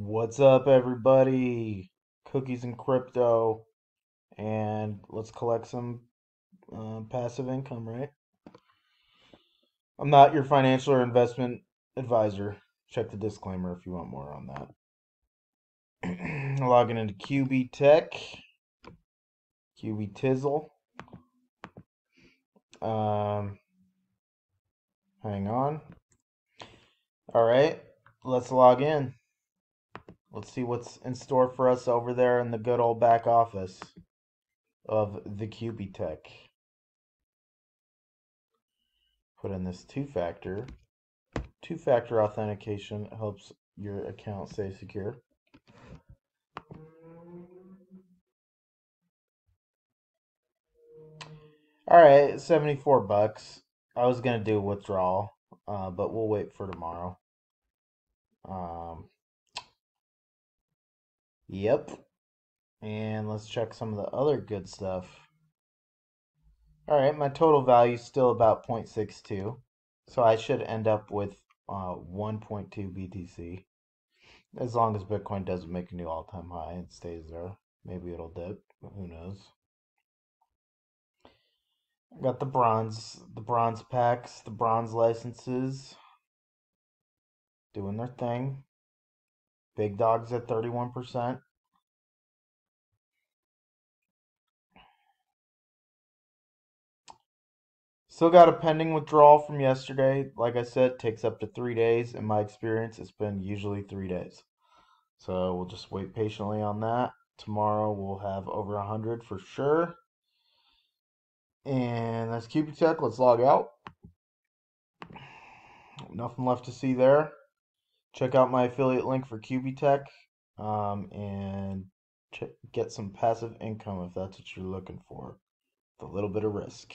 What's up, everybody? Cookies and crypto, and let's collect some passive income, right? I'm not your financial or investment advisor. Check the disclaimer if you want more on that. Logging into QB Tech, QB Tizzle. Um, Hang on. All right, let's log in. Let's see what's in store for us over there in the good old back office of the QB Tech. Put in this two-factor. Two-factor authentication helps your account stay secure. All right, 74 bucks. I was gonna do a withdrawal, but we'll wait for tomorrow. Um, yep. And let's check some of the other good stuff. All right, my total value is still about 0.62, so I should end up with 1.2 BTC. As long as Bitcoin doesn't make a new all-time high and stays there. Maybe it'll dip, who knows. Got the bronze packs, the bronze licenses doing their thing. Big dogs at 31%. Still got a pending withdrawal from yesterday. Like I said, takes up to 3 days. In my experience, it's been usually 3 days. So we'll just wait patiently on that. Tomorrow we'll have over 100 for sure. And that's QBTech. Let's log out. Nothing left to see there. Check out my affiliate link for QBTech and get some passive income if that's what you're looking for, with a little bit of risk.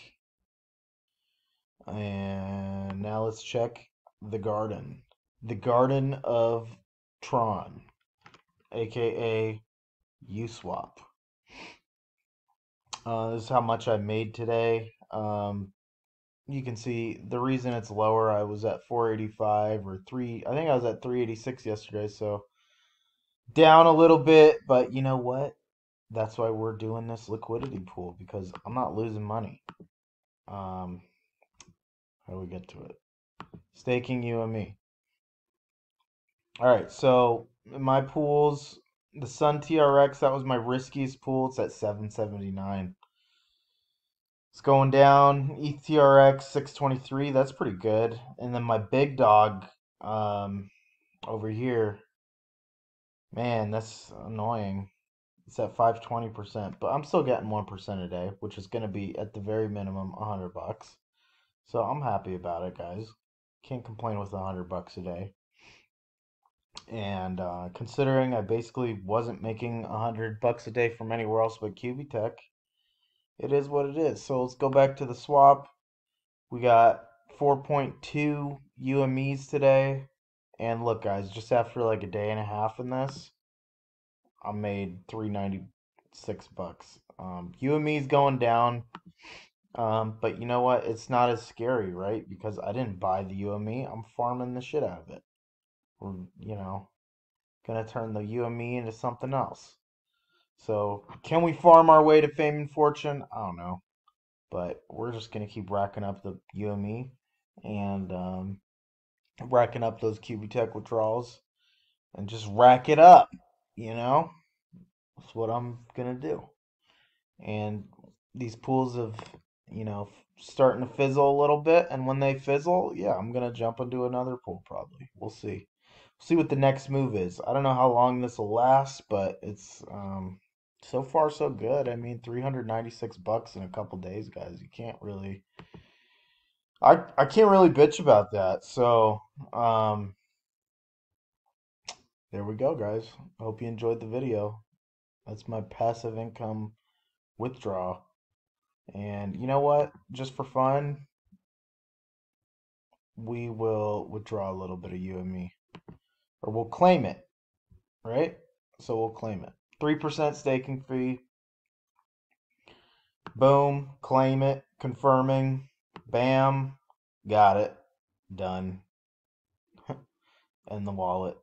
And now let's check the garden. The Garden of Tron, aka Uswap. This is how much I made today. You can see the reason it's lower. I was at 485 or 3. I think I was at 386 yesterday, so down a little bit. But you know what? That's why we're doing this liquidity pool because I'm not losing money. How do we get to it? Staking UME. All right, so my pools, the Sun TRX, that was my riskiest pool. It's at 779. It's going down. ETHTRX 623. That's pretty good. And then my big dog over here, man, that's annoying. It's at 520%, but I'm still getting 1% a day, which is going to be at the very minimum $100. So I'm happy about it, guys. Can't complain with $100 a day. And considering I basically wasn't making $100 a day from anywhere else but QB Tech, it is what it is. So let's go back to the swap. We got 4.2 UMEs today. And look, guys, just after like a day and a half in this, I made 396 bucks. UME's going down. But you know what? It's not as scary, right? Because I didn't buy the UME. I'm farming the shit out of it. We're, gonna turn the UME into something else. So, can we farm our way to fame and fortune? I don't know. But we're just gonna keep racking up the UME and racking up those QB Tech withdrawals and just rack it up, you know? That's what I'm gonna do. And these pools of, starting to fizzle a little bit. And when they fizzle, yeah, I'm gonna jump into another pool probably. We'll see. See what the next move is. I don't know how long this will last, but it's so far so good. I mean, 396 bucks in a couple days, guys. You can't really I can't really bitch about that. So, there we go, guys. I hope you enjoyed the video. That's my passive income withdrawal. And you know what? Just for fun, we will withdraw a little bit of UME. Or we'll claim it, right? So we'll claim it. 3% staking fee. Boom. Claim it. Confirming. Bam. Got it. Done. And the wallet.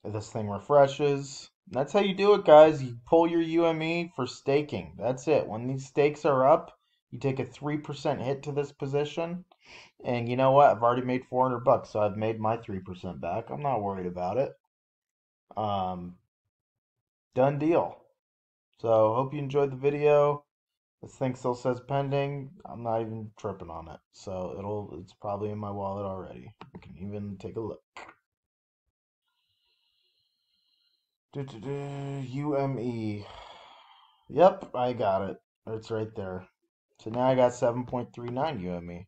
This thing refreshes. That's how you do it, guys. You pull your UME for staking. That's it. When these stakes are up, you take a 3% hit to this position. And you know what? I've already made 400 bucks, so I've made my 3% back. I'm not worried about it. Um, Done deal. So hope you enjoyed the video. This thing still says pending. I'm not even tripping on it. So it's probably in my wallet already. You can even take a look. UME. Yep, I got it. It's right there. So now I got 7.39 UME.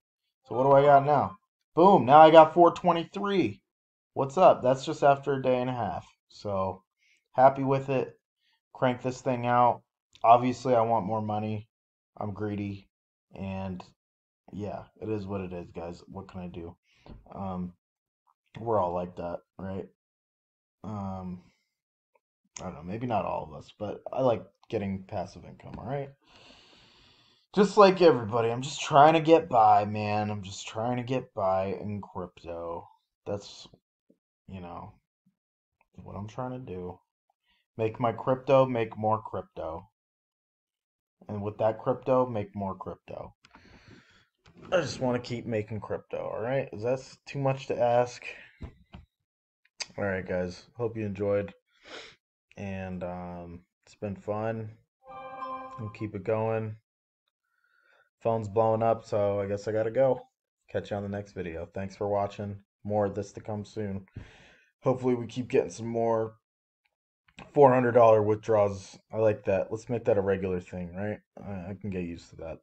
So what do I got now? Boom, now I got 423. What's up? That's just after a day and a half. So happy with it. Crank this thing out. Obviously, I want more money. I'm greedy. And yeah, it is what it is, guys. What can I do? Um, we're all like that, right? Um, I don't know, maybe not all of us, but I like getting passive income, all right? Just like everybody, I'm just trying to get by, man. I'm just trying to get by in crypto. That's, you know, what I'm trying to do. Make my crypto make more crypto. And with that crypto, make more crypto. I just want to keep making crypto, all right? Is that too much to ask? All right, guys. Hope you enjoyed. And it's been fun. We'll keep it going. Phone's blowing up, so I guess I gotta go. Catch you on the next video. Thanks for watching. More of this to come soon. Hopefully, we keep getting some more $400 withdrawals. I like that. Let's make that a regular thing, right? I can get used to that.